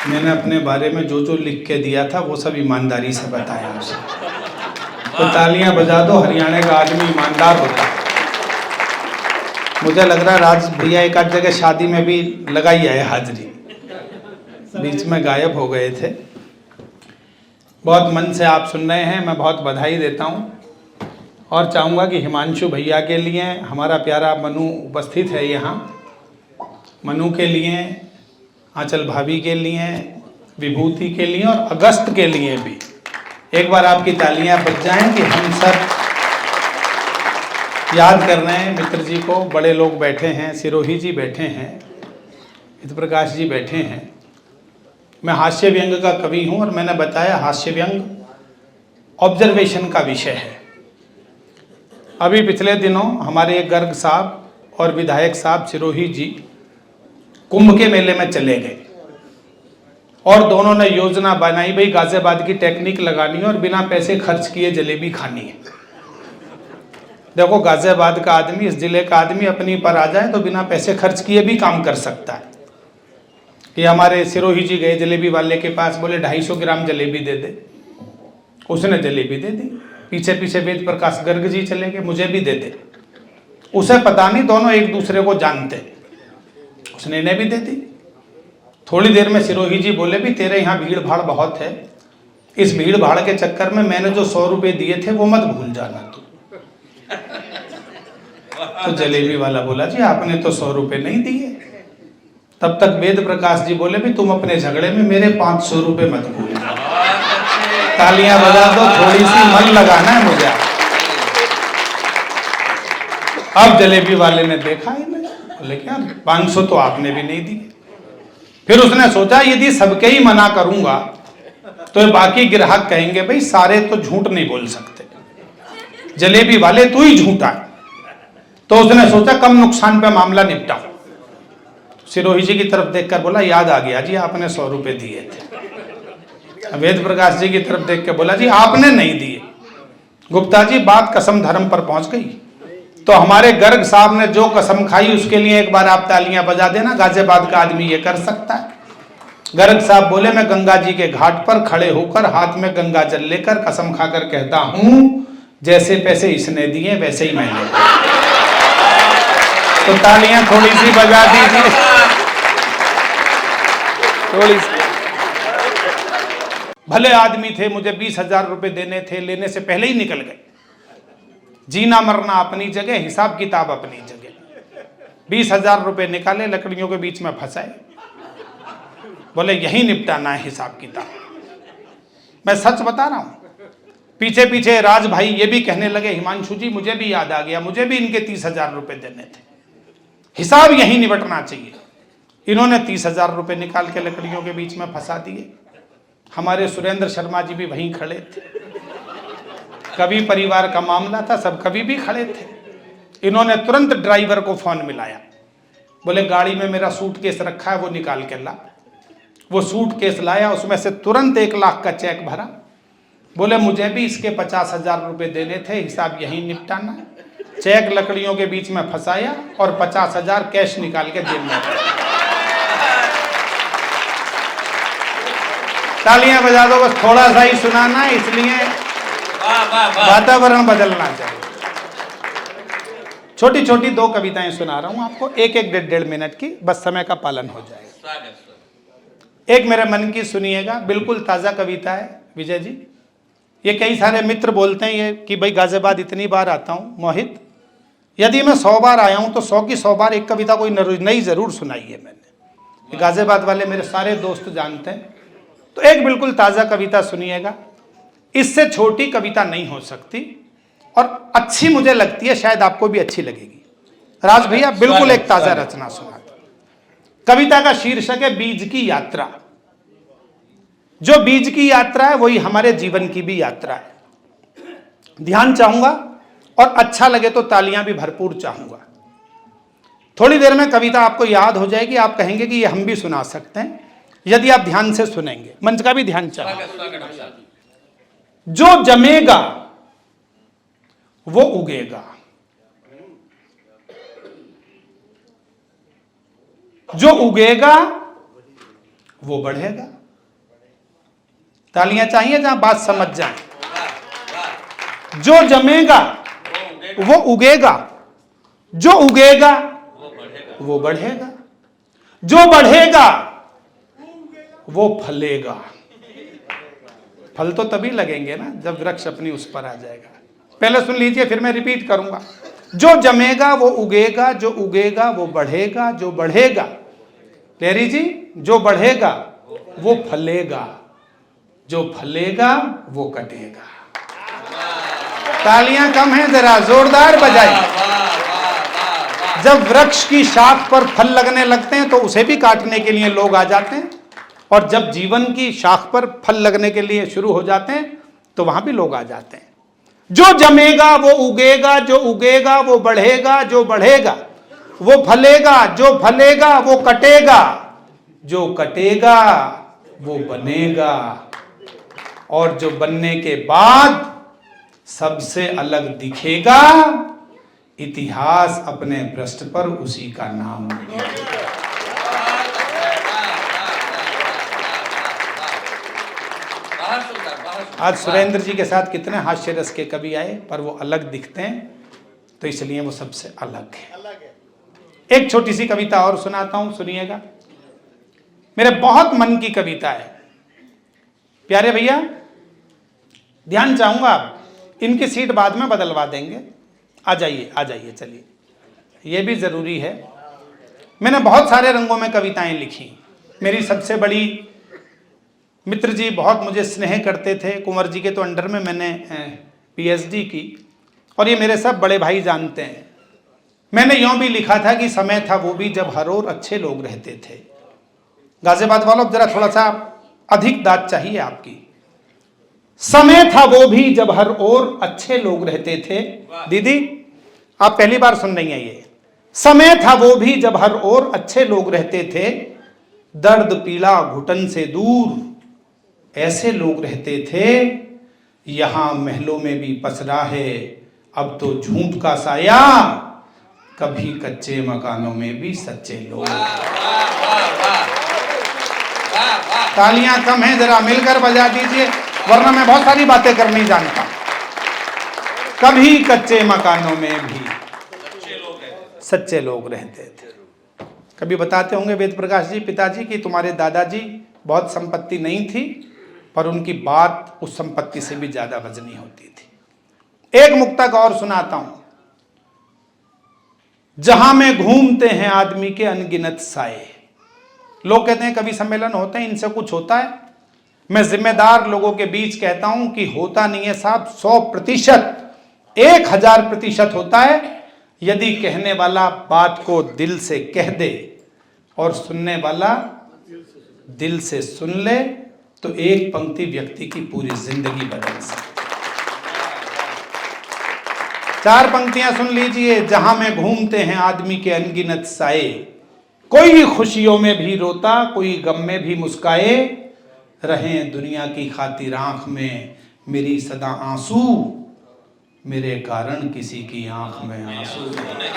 मैंने अपने बारे में जो जो लिख के दिया था वो सब ईमानदारी से बताया उसे। तो तालियां बजा दो, हरियाणा का आदमी ईमानदार होता है। मुझे लग रहा है राज भैया एक आध जगह शादी में भी लगाई है हाजिरी, बीच में गायब हो गए थे। बहुत मन से आप सुन रहे हैं, मैं बहुत बधाई देता हूं और चाहूँगा कि हिमांशु भैया के लिए, हमारा प्यारा मनु उपस्थित है यहाँ, मनु के लिए, आंचल भाभी के लिए, विभूति के लिए और अगस्त के लिए भी एक बार आपकी तालियां बज जाएं कि हम सब याद कर रहे हैं मित्र जी को। बड़े लोग बैठे हैं, सिरोही जी बैठे हैं, हित प्रकाश जी बैठे हैं। मैं हास्य व्यंग का कवि हूं और मैंने बताया हास्य व्यंग ऑब्जर्वेशन का विषय है। अभी पिछले दिनों हमारे गर्ग साहब और विधायक साहब सिरोही जी कुंभ के मेले में चले गए और दोनों ने योजना बनाई, भाई गाजियाबाद की टेक्निक लगानी है और बिना पैसे खर्च किए जलेबी खानी है। देखो गाजियाबाद का आदमी, इस जिले का आदमी अपनी पर आ जाए तो बिना पैसे खर्च किए भी काम कर सकता है। ये हमारे सिरोही जी गए जलेबी वाले के पास, बोले 250 ग्राम जलेबी दे दे। उसने जलेबी दे दी। पीछे पीछे वेद प्रकाश गर्ग जी चले गए, मुझे भी दे दे। उसे पता नहीं दोनों एक दूसरे को जानते, उसने इन्हें भी दे दी। थोड़ी देर में सिरोही जी बोले भी तेरे यहाँ भीड़ भाड़ बहुत है, इस भीड़ भाड़ के चक्कर में मैंने जो 100 रुपए दिए थे वो मत भूल जाना तू। तो जलेबी वाला बोला जी आपने तो 100 रुपए नहीं दिए। तब तक वेद प्रकाश जी बोले भी तुम अपने झगड़े में मेरे 500 रुपए मत भूलना। तालियां बजा दो, थोड़ी सी मन लगाना है मुझे। अब जलेबी वाले ने देखा ही नहीं, बोले क्या 500 तो आपने भी नहीं दिए। फिर उसने सोचा यदि सबके ही मना करूंगा तो बाकी ग्राहक कहेंगे भाई सारे तो झूठ नहीं बोल सकते, जलेबी वाले तू ही झूठा है। तो उसने सोचा कम नुकसान पे मामला निपटाओ। सिरोही जी की तरफ देखकर बोला याद आ गया जी आपने 100 रुपए दिए थे। वेद प्रकाश जी की तरफ देख के बोला जी आपने नहीं दिए। गुप्ता जी बात कसम धर्म पर पहुंच गई। तो हमारे गर्ग साहब ने जो कसम खाई उसके लिए एक बार आप तालियां बजा देना। गाजियाबाद का आदमी ये कर सकता है। गर्ग साहब बोले मैं गंगा जी के घाट पर खड़े होकर हाथ में गंगा जल लेकर कसम खाकर कहता हूं जैसे पैसे इसने दिए वैसे ही मैंने। तो तालियां थोड़ी सी बजा दीजिए, थोड़ी सी। भले आदमी थे, मुझे 20,000 रुपए देने थे, लेने से पहले ही निकल गए। जीना मरना अपनी जगह, हिसाब किताब अपनी जगह। 20,000 रुपए निकाले, लकड़ियों के बीच में फंसाए, बोले यही निपटाना है हिसाब किताब। मैं सच बता रहा हूं। पीछे पीछे राज भाई ये भी कहने लगे हिमांशु जी मुझे भी याद आ गया, मुझे भी इनके 30,000 रुपए देने थे, हिसाब यही निपटना चाहिए। इन्होंने 30,000 रुपए निकाल के लकड़ियों के बीच में फंसा दिए। हमारे सुरेंद्र शर्मा जी भी वहीं खड़े थे। कवि परिवार का मामला था, सब कवि भी खड़े थे। इन्होंने तुरंत ड्राइवर को फोन मिलाया, बोले गाड़ी में मेरा सूटकेस रखा है वो निकाल के ला। वो सूटकेस लाया, उसमें से तुरंत 1 लाख का चेक भरा। बोले मुझे भी इसके 50,000 रुपए देने थे, हिसाब यही निपटाना। चेक लकड़ियों के बीच में फंसाया और 50,000 कैश निकाल के जेब में। तालियां बजा दो, बस थोड़ा सा ही सुनाना है, इसलिए वातावरण बदलना चाहिए। छोटी छोटी 2 कविताएं सुना रहा हूं आपको, एक 1.5 मिनट की, बस समय का पालन हो जाएगा। एक मेरे मन की सुनिएगा, बिल्कुल ताजा कविता है विजय जी। ये कई सारे मित्र बोलते हैं ये कि भाई गाजियाबाद इतनी बार आता हूं। मोहित, यदि मैं 100 बार आया हूं तो 100 की 100 बार एक कविता कोई नई जरूर सुनाई है मैंने। गाजियाबाद वाले मेरे सारे दोस्त जानते हैं। तो एक बिल्कुल ताजा कविता सुनिएगा, इससे छोटी कविता नहीं हो सकती और अच्छी मुझे लगती है, शायद आपको भी अच्छी लगेगी। राज भैया बिल्कुल एक ताजा रचना सुनाते। कविता का शीर्षक है बीज की यात्रा। जो बीज की यात्रा है वही हमारे जीवन की भी यात्रा है। ध्यान चाहूंगा और अच्छा लगे तो तालियां भी भरपूर चाहूंगा। थोड़ी देर में कविता आपको याद हो जाएगी, आप कहेंगे कि ये हम भी सुना सकते हैं यदि आप ध्यान से सुनेंगे। मंच का भी ध्यान चाहिए। जो जमेगा वो उगेगा, जो उगेगा वो बढ़ेगा। तालियां चाहिए जहां बात समझ जाए। जो जमेगा वो उगेगा, जो उगेगा वो बढ़ेगा, जो बढ़ेगा वो फलेगा। फल तो तभी लगेंगे ना जब वृक्ष अपनी उस पर आ जाएगा। पहले सुन लीजिए, फिर मैं रिपीट करूंगा। जो जमेगा वो उगेगा, जो उगेगा वो बढ़ेगा, जो बढ़ेगा, लेरी जी, जो बढ़ेगा वो फलेगा, जो फलेगा वो कटेगा। तालियां कम हैं, जरा जोरदार बजाइए। जब वृक्ष की शाख पर फल लगने लगते हैं तो उसे भी काटने के लिए लोग आ जाते हैं, और जब जीवन की शाख पर फल लगने के लिए शुरू हो जाते हैं तो वहां भी लोग आ जाते हैं। जो जमेगा वो उगेगा, जो उगेगा वो बढ़ेगा, जो बढ़ेगा वो फलेगा, जो फलेगा वो कटेगा, जो कटेगा वो बनेगा, और जो बनने के बाद सबसे अलग दिखेगा, इतिहास अपने पृष्ठ पर उसी का नाम लिखेगा। आज सुरेंद्र जी के साथ कितने हास्य रस के कवि आए, पर वो अलग दिखते हैं तो इसलिए वो सबसे अलग है। एक छोटी सी कविता और सुनाता हूं, सुनिएगा। मेरे बहुत मन की कविता है प्यारे भैया, ध्यान चाहूंगा। इनकी सीट बाद में बदलवा देंगे। आ जाइए, आ जाइए, चलिए, ये भी जरूरी है। मैंने बहुत सारे रंगों में कविताएं लिखी। मेरी सबसे बड़ी मित्र जी बहुत मुझे स्नेह करते थे, कुंवर जी के तो अंडर में मैंने पीएचडी की, और ये मेरे सब बड़े भाई जानते हैं। मैंने यूं भी लिखा था कि समय था वो भी जब हर ओर अच्छे लोग रहते थे। गाजियाबाद वालों, जरा थोड़ा सा अधिक दाद चाहिए आपकी। समय था वो भी जब हर ओर अच्छे लोग रहते थे। दीदी आप पहली बार सुन रही हैं ये। समय था वो भी जब हर ओर अच्छे लोग रहते थे, दर्द पीड़ा घुटन से दूर ऐसे लोग रहते थे। यहां महलों में भी पसरा है अब तो झूठ का साया, कभी कच्चे मकानों में भी सच्चे लोग। तालियां कम हैं, जरा मिलकर बजा दीजिए, वरना मैं बहुत सारी बातें करनी जानता। कभी कच्चे मकानों में भी सच्चे लोग रहते थे। कभी बताते होंगे वेद प्रकाश जी पिताजी कि तुम्हारे दादाजी बहुत संपत्ति नहीं थी, पर उनकी बात उस संपत्ति से भी ज्यादा वजनी होती थी। एक मुक्तक और सुनाता हूं। जहां में घूमते हैं आदमी के अनगिनत साए। लोग कहते हैं कवि सम्मेलन होते हैं, इनसे कुछ होता है। मैं जिम्मेदार लोगों के बीच कहता हूं कि होता नहीं है साहब, 100%, 1000% होता है। यदि कहने वाला बात को दिल से कह दे और सुनने वाला दिल से सुन ले, तो एक पंक्ति व्यक्ति की पूरी जिंदगी बदल सकती है। 4 पंक्तियां सुन लीजिए। जहां में घूमते हैं आदमी के अनगिनत साए, कोई खुशियों में भी रोता, कोई गम में भी मुस्काए, रहें दुनिया की खातिर आंख में मेरी सदा आंसू, मेरे कारण किसी की आंख में आंसू नहीं।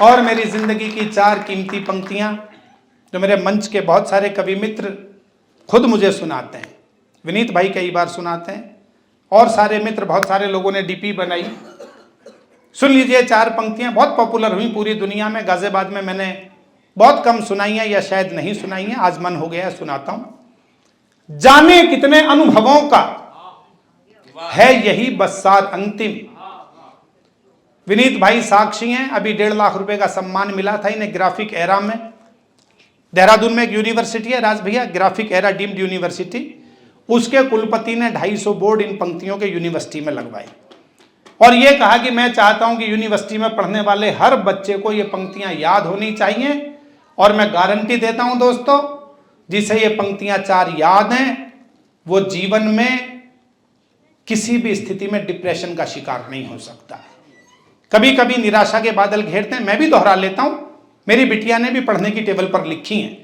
और मेरी जिंदगी की 4 कीमती पंक्तियां जो मेरे मंच के बहुत सारे कवि मित्र खुद मुझे सुनाते हैं। विनीत भाई कई बार सुनाते हैं, और सारे मित्र, बहुत सारे लोगों ने डीपी बनाई। सुन लीजिए 4 पंक्तियां, बहुत पॉपुलर हुई पूरी दुनिया में। गाजियाबाद में मैंने बहुत कम सुनाई है, या शायद नहीं सुनाई है, आज मन हो गया सुनाता हूं। जाने कितने अनुभवों का है यही बस्सार अंतिम। विनीत भाई साक्षी हैं। अभी 1.5 लाख रुपए का सम्मान मिला था इन्हें ग्राफिक एरा में। देहरादून में एक यूनिवर्सिटी है राज भैया, ग्राफिक एरा डीम्ड यूनिवर्सिटी, उसके कुलपति ने 250 बोर्ड इन पंक्तियों के यूनिवर्सिटी में लगवाई, और यह कहा कि मैं चाहता हूं कि यूनिवर्सिटी में पढ़ने वाले हर बच्चे को ये पंक्तियां याद होनी चाहिए। और मैं गारंटी देता हूं दोस्तों, जिसे ये पंक्तियां 4 याद हैं, वो जीवन में किसी भी स्थिति में डिप्रेशन का शिकार नहीं हो सकता। कभी कभी निराशा के बादल घेरते हैं, मैं भी दोहरा लेता हूं, मेरी बिटिया ने भी पढ़ने की टेबल पर लिखी है।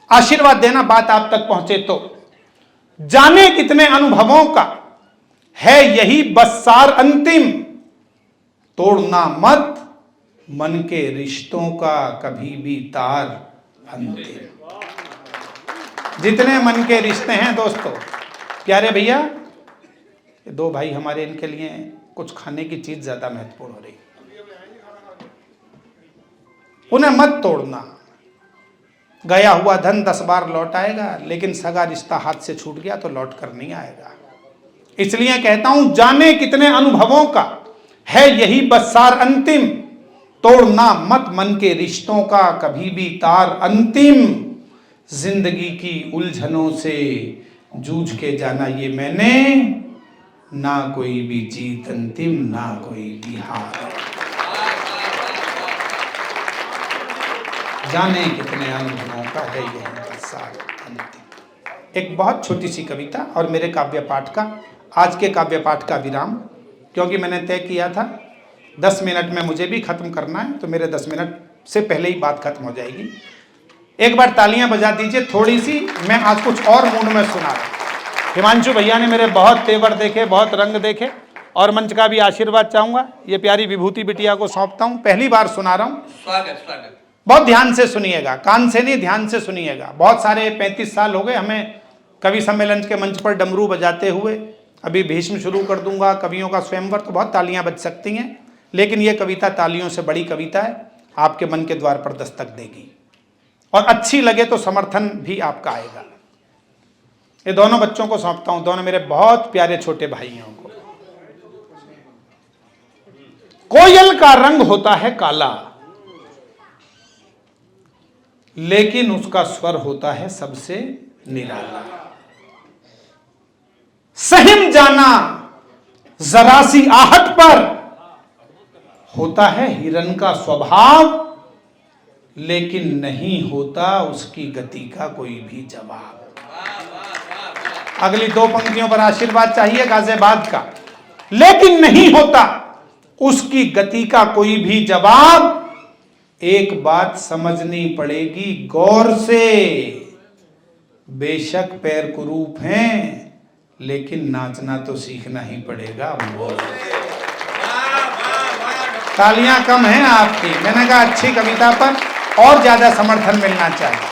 आशीर्वाद देना बात आप तक पहुंचे तो। जाने कितने अनुभवों का है यही बस्सार अंतिम, तोड़ना मत मन के रिश्तों का कभी भी तार अंतिम। जितने मन के रिश्ते हैं दोस्तों, प्यारे भैया, ये दो भाई हमारे, इनके लिए कुछ खाने की चीज ज्यादा महत्वपूर्ण हो रही, उन्हें मत तोड़ना। गया हुआ धन 10 बार लौट आएगा, लेकिन सगा रिश्ता हाथ से छूट गया तो लौट कर नहीं आएगा। इसलिए कहता हूं, जाने कितने अनुभवों का है यही बस सार अंतिम, तोड़ना मत मन के रिश्तों का कभी भी तार अंतिम। जिंदगी की उलझनों से जूझ के जाना ये मैंने, ना कोई भी जीत अंतिम, ना कोई भी हार। जाने कितने अनुभवों का है यही बस सार अंतिम। एक बहुत छोटी सी कविता और मेरे काव्य पाठ का, आज के काव्य पाठ का विराम, क्योंकि मैंने तय किया था 10 मिनट में मुझे भी खत्म करना है, तो मेरे 10 मिनट से पहले ही बात खत्म हो जाएगी। एक बार तालियां बजा दीजिए थोड़ी सी, मैं आज कुछ और मूड में सुना रहा हूं। हिमांशु भैया ने मेरे बहुत तेवर देखे, बहुत रंग देखे, और मंच का भी आशीर्वाद चाहूंगा। ये प्यारी विभूति बिटिया को सौंपता हूं, पहली बार सुना रहा हूं। स्वागत स्वागत। बहुत ध्यान से सुनिएगा, कान से नहीं, ध्यान से सुनिएगा। बहुत सारे 35 साल हो गए हमें कवि सम्मेलन के मंच पर डमरू बजाते हुए। अभी भीष्म शुरू कर दूंगा, कवियों का स्वयंवर, तो बहुत तालियां बज सकती हैं, लेकिन ये कविता तालियों से बड़ी कविता है, आपके मन के द्वार पर दस्तक देगी, और अच्छी लगे तो समर्थन भी आपका आएगा। ये दोनों बच्चों को सौंपता हूं, दोनों मेरे बहुत प्यारे छोटे भाइयों को। कोयल का रंग होता है काला, लेकिन उसका स्वर होता है सबसे निराला। सहम जाना जरा सी आहट पर होता है हिरन का स्वभाव, लेकिन नहीं होता उसकी गति का कोई भी जवाब। अगली 2 पंक्तियों पर आशीर्वाद चाहिए गाजियाबाद का। लेकिन नहीं होता उसकी गति का कोई भी जवाब, एक बात समझनी पड़ेगी गौर से, बेशक पैर कुरूप हैं, लेकिन नाचना तो सीखना ही पड़ेगा। तालियां कम हैं आपकी, मैंने कहा अच्छी कविता पर और ज्यादा समर्थन मिलना चाहिए,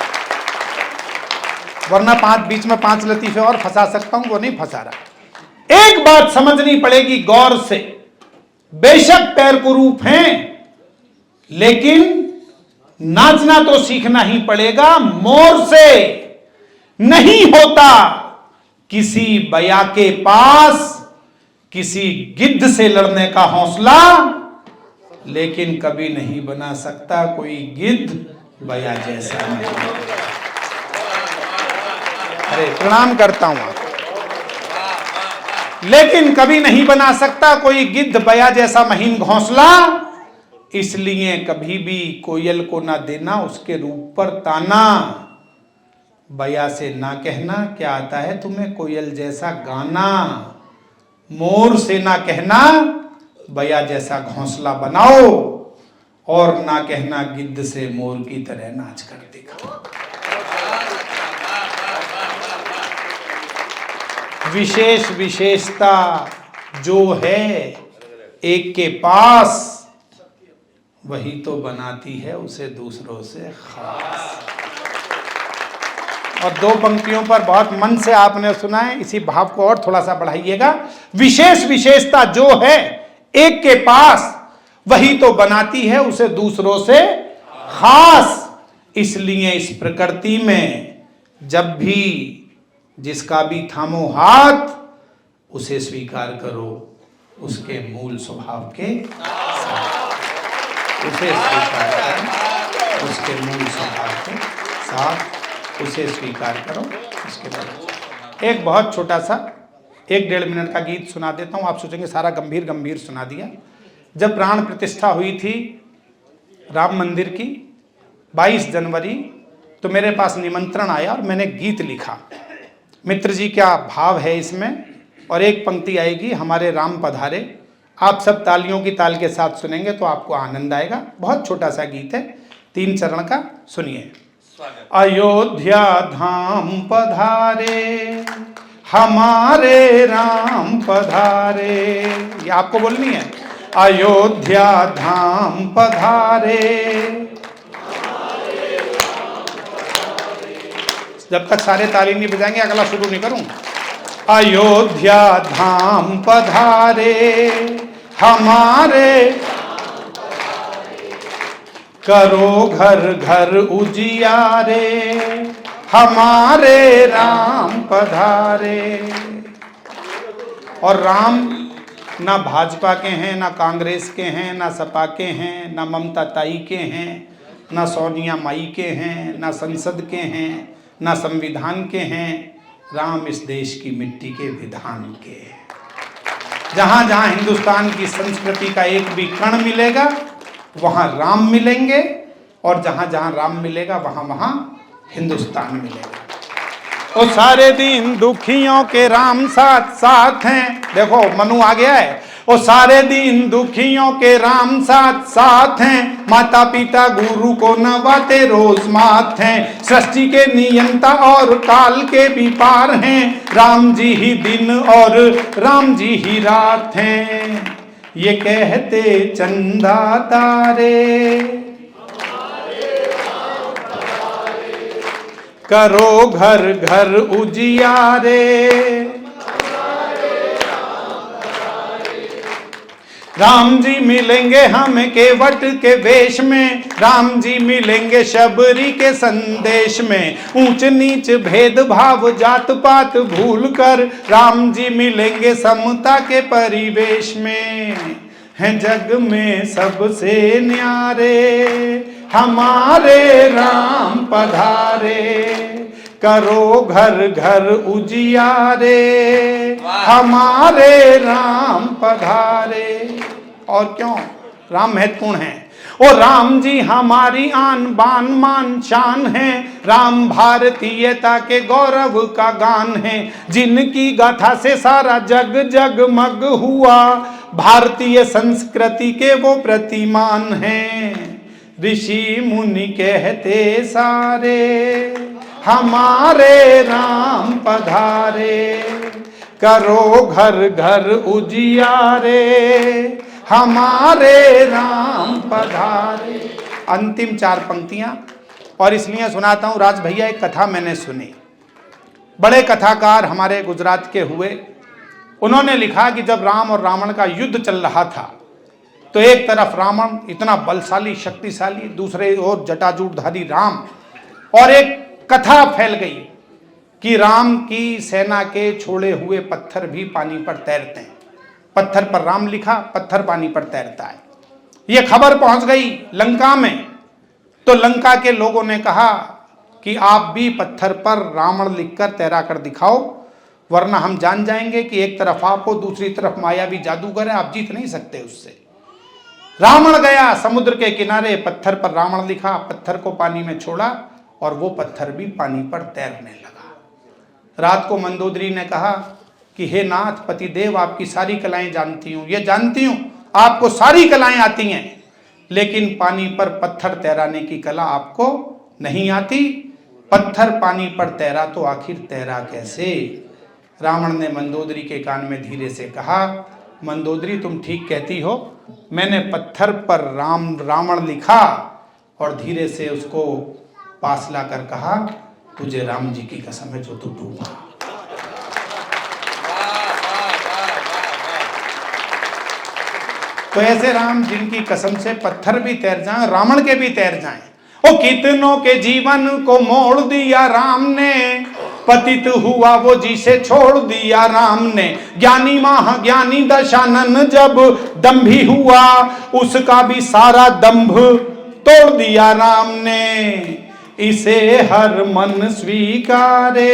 वरना बीच में 5 लतीफे और फंसा सकता हूं, वो नहीं फंसा रहा। एक बात समझनी पड़ेगी गौर से, बेशक पैर कुरूप हैं, लेकिन नाचना तो सीखना ही पड़ेगा मोर से। नहीं होता किसी बया के पास किसी गिद्ध से लड़ने का हौसला, लेकिन कभी नहीं बना सकता कोई गिद्ध बया जैसा नहीं। अरे प्रणाम करता हूं आप। लेकिन कभी नहीं बना सकता कोई गिद्ध बया जैसा महीन घोंसला, इसलिए कभी भी कोयल को ना देना उसके रूप पर ताना। बया से ना कहना क्या आता है तुम्हें कोयल जैसा गाना, मोर से ना कहना बया जैसा घोंसला बनाओ, और ना कहना गिद्ध से मोर की तरह नाच कर दिखाओ। विशेष विशेषता जो है एक के पास, वही तो बनाती है उसे दूसरों से खास। और 2 पंक्तियों पर बहुत मन से आपने सुना है, इसी भाव को और थोड़ा सा बढ़ाइएगा। विशेष विशेषता जो है एक के पास, वही तो बनाती है उसे दूसरों से खास। इसलिए इस प्रकृति में जब भी जिसका भी थामो हाथ, उसे स्वीकार करो उसके मूल स्वभाव के साथ, उसे स्वीकार करो उसके मूल स्वभाव के साथ, उसे स्वीकार करो उसके बाद। एक बहुत छोटा सा 1-1.5 मिनट का गीत सुना देता हूँ। आप सोचेंगे सारा गंभीर गंभीर सुना दिया। जब प्राण प्रतिष्ठा हुई थी राम मंदिर की 22 जनवरी, तो मेरे पास निमंत्रण आया और मैंने गीत लिखा। मित्र जी क्या भाव है इसमें, और एक पंक्ति आएगी हमारे राम पधारे। आप सब तालियों की ताल के साथ सुनेंगे तो आपको आनंद आएगा। बहुत छोटा सा गीत है, 3 चरण का, सुनिए। अयोध्या धाम पधारे हमारे राम पधारे, ये आपको बोलनी है। अयोध्या धाम पधारे जब तक सारे ताली नहीं बजाएंगे अगला शुरू नहीं करूं। अयोध्या धाम पधारे हमारे, करो घर घर उजियारे, हमारे राम पधारे। और राम ना भाजपा के हैं, ना कांग्रेस के हैं, ना सपा के हैं, ना ममता ताई के हैं, ना सोनिया माई के हैं, ना संसद के हैं, ना संविधान के हैं। राम इस देश की मिट्टी के विधान के हैं। जहाँ जहाँ हिंदुस्तान की संस्कृति का एक भी कण मिलेगा वहाँ राम मिलेंगे, और जहाँ जहाँ राम मिलेगा वहाँ वहाँ हिंदुस्तान मिलेगा। वो सारे दिन दुखियों के राम साथ साथ हैं। देखो मनु आ गया है। वो सारे दिन दुखियों के राम साथ साथ हैं, माता पिता गुरु को नवाते रोज मात हैं। सृष्टि के नियंता और काल के भी पार हैं, राम जी ही दिन और राम जी ही रात हैं। ये कहते चंदा तारे, करो घर घर उजियारे, राम जी मिलेंगे हमें केवट के वेश में, राम जी मिलेंगे शबरी के संदेश में। ऊंच नीच भेदभाव जात पात भूल कर, राम जी मिलेंगे समता के परिवेश में। हैं जग में सबसे न्यारे, हमारे राम पधारे, करो घर घर उजियारे, हमारे राम पधारे। और क्यों राम महत्वपूर्ण है? और राम जी हमारी आन बान मान शान है, राम भारतीयता के गौरव का गान है। जिनकी गाथा से सारा जग जगमग हुआ, भारतीय संस्कृति के वो प्रतिमान हैं। ऋषि मुनि कहते सारे, हमारे राम पधारे, करो घर घर उजियारे, हमारे राम पधारे। अंतिम 4 पंक्तियां और इसलिए सुनाता हूं। राज भैया एक कथा मैंने सुनी, बड़े कथाकार हमारे गुजरात के हुए। उन्होंने लिखा कि जब राम और रावण का युद्ध चल रहा था तो एक तरफ रावण इतना बलशाली शक्तिशाली, दूसरे ओर जटाजूटधारी राम, और एक कथा फैल गई कि राम की सेना के छोड़े हुए पत्थर भी पानी पर तैरते हैं। पत्थर पर राम लिखा, पत्थर पानी पर तैरता है। यह खबर पहुंच गई लंका में, तो लंका के लोगों ने कहा कि आप भी पत्थर पर रावण लिखकर तैरा कर दिखाओ, वरना हम जान जाएंगे कि एक तरफ आप हो, दूसरी तरफ मायावी जादूगर है, आप जीत नहीं सकते उससे। रावण गया समुद्र के किनारे, पत्थर पर रावण लिखा, पत्थर को पानी में छोड़ा और वो पत्थर भी पानी पर तैरने लगा। रात को मंदोदरी ने कहा कि हे नाथ पतिदेव, आपकी सारी कलाएं जानती हूं, ये जानती हूं आपको सारी कलाएं आती हैं, लेकिन पानी पर पत्थर तैराने की कला आपको नहीं आती। पत्थर पानी पर तैरा तो आखिर तैरा कैसे? रावण ने मंदोदरी के कान में धीरे से कहा, मंदोदरी तुम ठीक कहती हो, मैंने पत्थर पर रावण लिखा, और धीरे से उसको पास लाकर कहा, तुझे राम जी की कसम है जो तू डूबा। तो ऐसे राम जिनकी कसम से पत्थर भी तैर जाएं, रावण के भी तैर जाएं। ओ कितनों के जीवन को मोड़ दिया राम ने, पतित हुआ वो जिसे छोड़ दिया राम ने। ज्ञानी महाज्ञानी दशानन जब दंभी हुआ, उसका भी सारा दंभ तोड़ दिया राम ने। इसे हर मन स्वीकारे।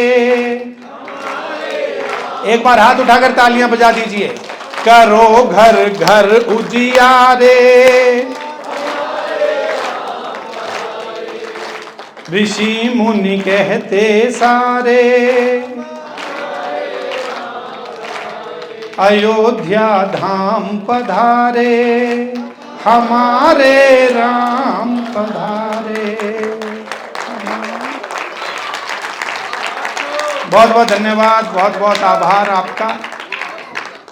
एक बार हाथ उठाकर तालियां बजा दीजिए। करो घर घर उजियारे, ऋषि मुनि कहते सारे, अयोध्या धाम पधारे, हमारे राम पधारे। बहुत बहुत धन्यवाद, बहुत बहुत आभार आपका।